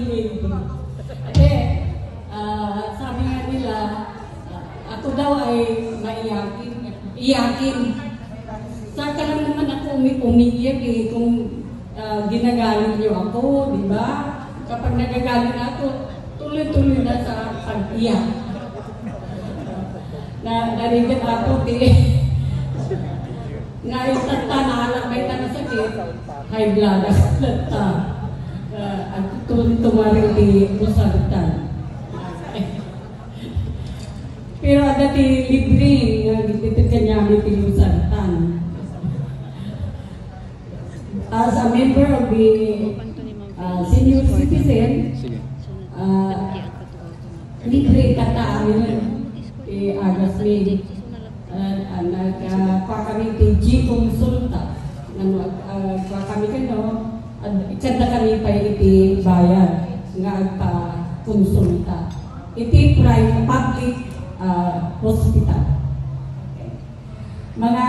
lady. Kasi, sabi nga nila, ako daw ay iyakin. Saka lang naman ako umiiyak eh, kung ginagaling niyo ako, di ba? Kapag nagagaling ako, tuloy-tuloy na sa pag-iyak. Narigat ako, naitata na alakay na sakit, high blood, at tumaring di musalitan. Pero dati libre, dito kanya may musalitan. As a member of the senior citizen, libre kata amin Agas ni kami G konsulta kami ikanda kami pa iti bayad nga agpa konsulta iti private public hospital. Mga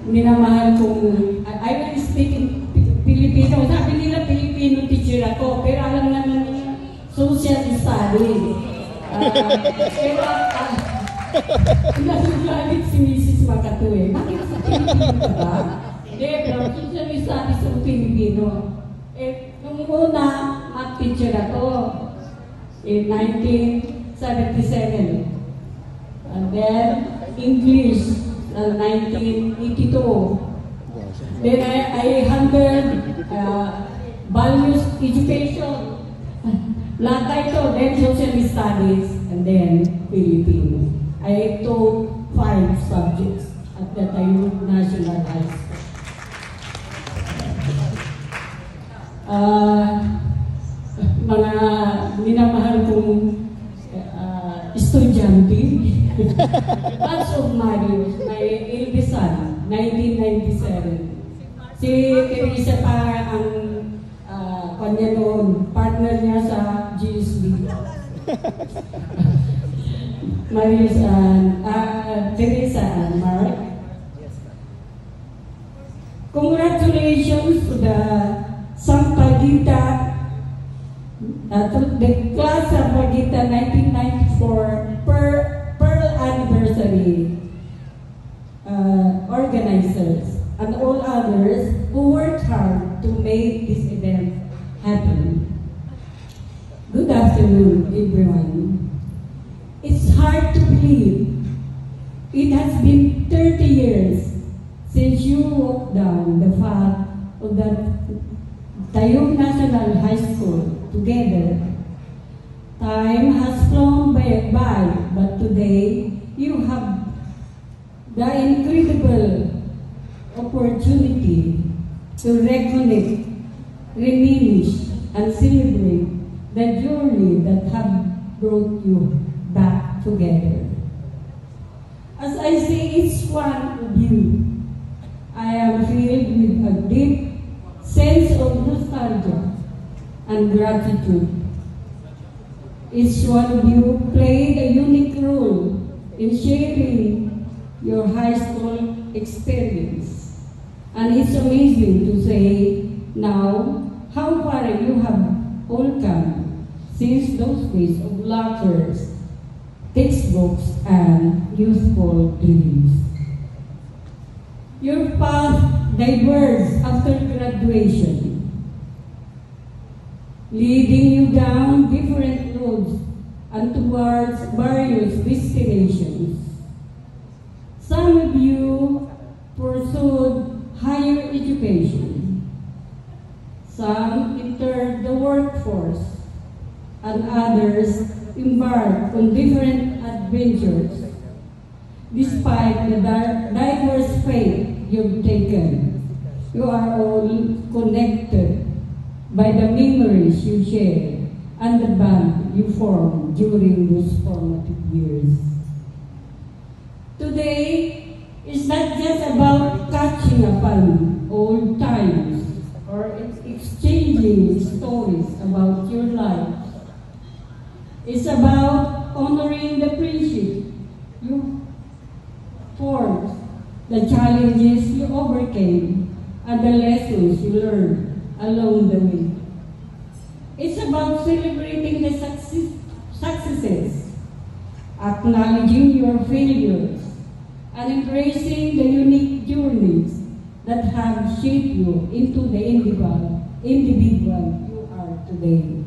minamahal kong I will speak in Filipino. Sabi nila Filipino teacher ako, pero alam naman niya social study. Pero nasugalit si Mrs. Makatue. Bakit sa Filipino ka ba? Pero social study sa Filipino. Nung una, math teacher ako in 1977. And then English 1982. Then I handled values education. Lahat ito, then social studies, and then Filipino. I taught 5 subjects at the Tayug National High School. Mga minamahal kong estudyante, batch of Marius, my eldest son, 1997. Si Teresa pa ang kanya noon, partner niya sa GSB. Marius and Teresa and Mark. Congratulations to the Sampaguita, to the class Sampaguita 1994 Pearl Anniversary organizers and all others who worked hard to make this event happen. Good afternoon, everyone. It's hard to believe it has been 30 years since you walked down the path of the Tayug National High School together. Time has flown by, but today you have the incredible opportunity to reconnect, reminisce, and celebrate the journey that have brought you back together. As I see each one of you, I am filled with a deep sense of nostalgia and gratitude. Each one of you played a unique role in sharing your high school experience. And it's amazing to say now how far you have all come since those days of lockers, textbooks, and youthful dreams. Your path diverged after graduation, leading you down different roads and towards various destinations. Some of you pursued higher education. Some entered the workforce, and others embarked on different adventures. Despite the diverse faith you've taken, you are all connected by the memories you share and the bond you formed during those formative years. Today is not just about catching up on old times or exchanging stories about your life. It's about honoring the friendship you formed, the challenges you overcame, and the lessons you learned along the way. It's about celebrating the successes, acknowledging your failures, and embracing the unique journeys that have shaped you into the individual you are today.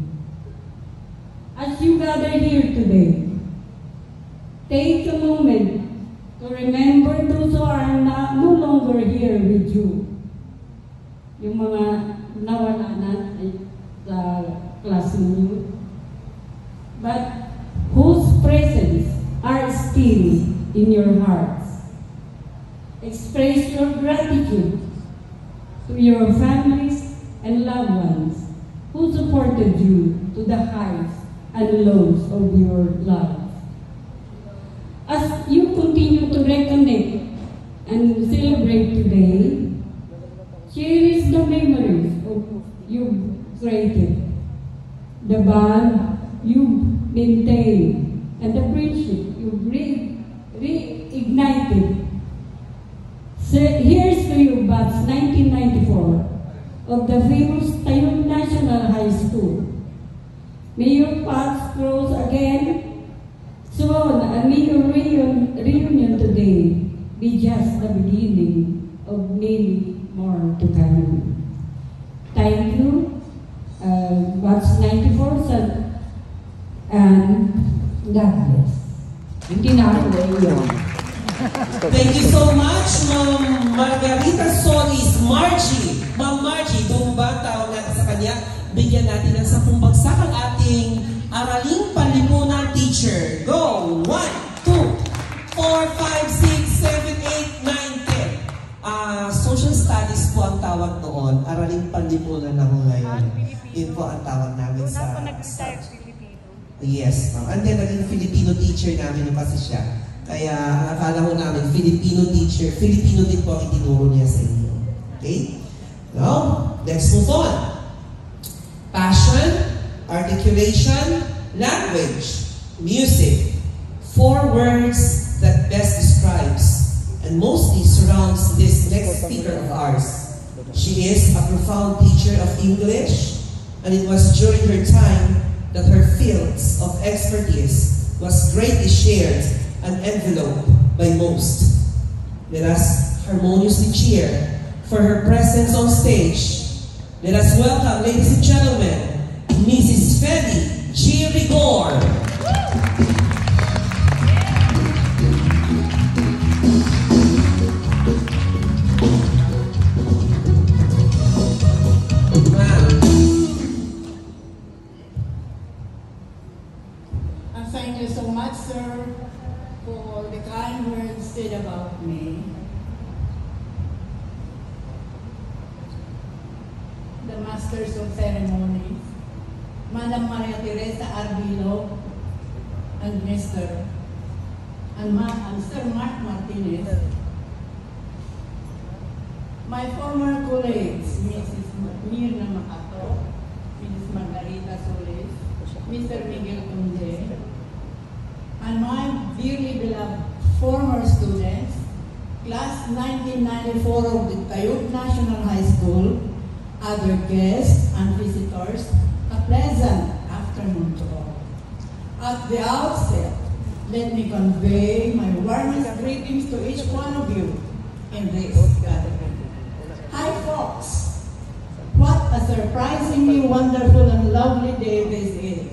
As you gather here today, take a moment to remember those who are no longer here with you. Yung mga nawala na sa class ninyo. But whose presence are still in your hearts. Express your gratitude to your families and loved ones who supported you to the highs and lows of your life. As you continue to reconnect and celebrate today, cherish the memories of you've created, the bond you've maintained, and the friendship you've reignited. So here's to you, Batch 1994 of the famous Tayum National High School. May your paths cross again soon, and may your reunion today be just the beginning of many more to come. Thank you, Batch 94, and God bless. Hindi na ako naiiyak. Thank you so much, Ma'am Margarita Solis. Margie, Ma'am Margie, doon ba tawag natin sa kanya? Bigyan natin ng 10 bagsak ang ating Araling Panlipunan teacher. Go! 1, 2, 4, 5, 6, 7, 8, 9, 10. Social studies po ang tawag noon. Araling Panlipunan ako ngayon. Yun po ang tawag namin sa... Yes, ma'am. And then, naging Filipino teacher namin yung kasi siya. Kaya, akala ko namin, Filipino teacher, Filipino din po ang itinuro niya sa inyo. Okay? Now, let's move on. Passion, articulation, language, music. 4 words that best describes and mostly surrounds this next speaker of ours. She is a profound teacher of English, and it was during her time that her fields of expertise was greatly shared and enveloped by most. Let us harmoniously cheer for her presence on stage. Let us welcome, ladies and gentlemen, Mrs. Feli G. Rigor. Thank you so much, sir, for the kind words said about me. The Masters of Ceremonies, Madam Maria Teresa Arbilo, and Mr. and Sir Mark Martinez, my former colleagues, Mrs. Mirna Macato, Mrs. Margarita Solis, Mr. Miguel Conde, and my dearly beloved former students, class 1994 of the Tayum National High School, other guests and visitors, a pleasant afternoon to all. At the outset, let me convey my warmest greetings to each one of you in this gathering. Hi folks, what a surprisingly wonderful and lovely day this is.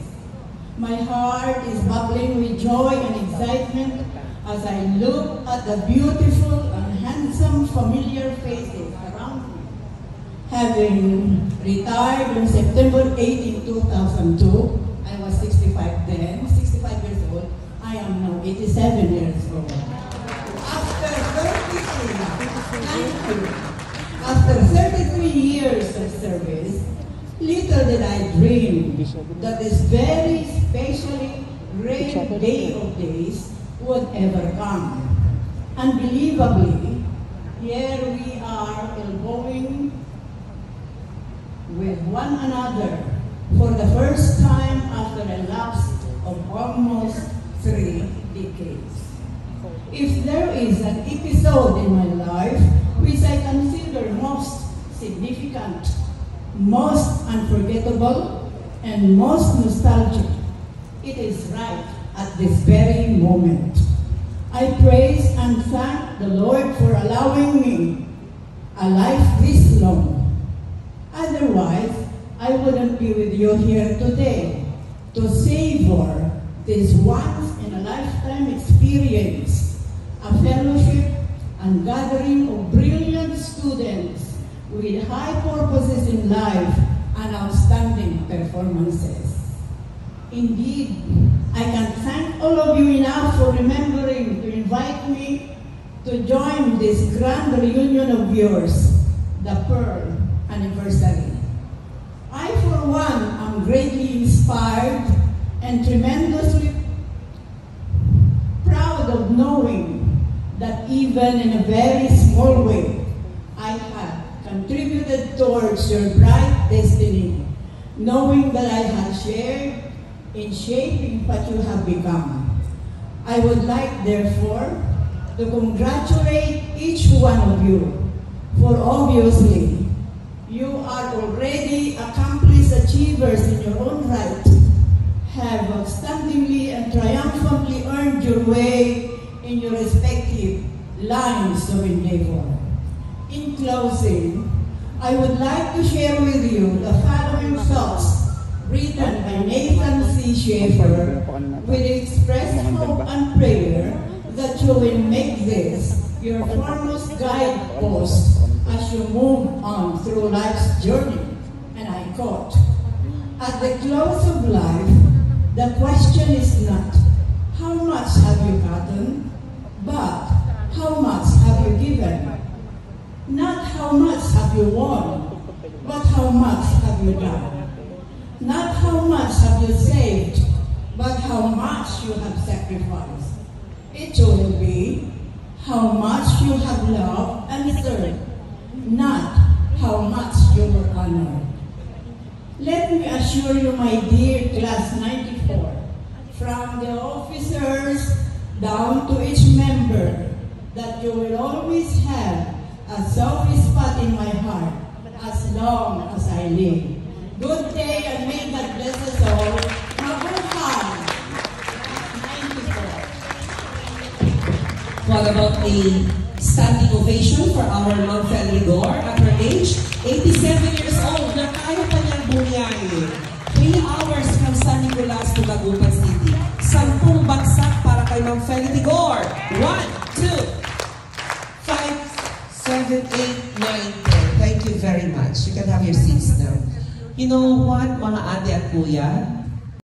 My heart is bubbling with joy and excitement as I look at the beautiful and handsome familiar faces around me. Having retired on September 18, 2002, I was 65 then, 65 years old. I am now 87 years old. After 33 years of service, little did I dream that this very specially rare day of days would ever come. Unbelievably, here we are elbowing with one another for the first time after a lapse of almost 3 decades. If there is an episode in my life which I consider most significant, most unforgettable, and most nostalgic. It is right at this very moment. I praise and thank the Lord for allowing me a life this long. Otherwise, I wouldn't be with you here today to savor this once-in-a-lifetime experience, a fellowship and gathering of brilliant students with high purposes in life and outstanding performances. Indeed, I can thank all of you enough for remembering to invite me to join this grand reunion of yours, the Pearl Anniversary. I, for one, am greatly inspired and tremendously proud of knowing that even in a very small way, I have contributed towards your bright destiny, knowing that I have shared in shaping what you have become. I would like, therefore, to congratulate each one of you, for obviously, you are already accomplished achievers in your own right, have outstandingly and triumphantly earned your way in your respective lines of endeavor. In closing, I would like to share with you the following thoughts written by Nathan C. Schaefer with expressed hope and prayer that you will make this your foremost guidepost as you move on through life's journey. And I quote, "At the close of life, the question is not, how much have you gotten, but how much have you given? Not how much have you won, but how much have you done? Not how much have you saved, but how much you have sacrificed. It will be how much you have loved and served, not how much you were honored." Let me assure you, my dear Class 94, from the officers down to each member, that you will always have a soft spot in my heart as long as I live. Good day, and may God bless us all. Mabuhay! 94. What about a standing ovation for our Ma'am Fel Ligor at her age? 87 years old, na kaya pa niyang bumiyahe. 3 hours from San Nicolas to Dagupan City. 10 bagsak para kay Ma'am Fel Ligor. 1, 2, 5, 7, 8, 9, 10. Thank you very much. You can have your seats now. You know what, mga ate at kuya?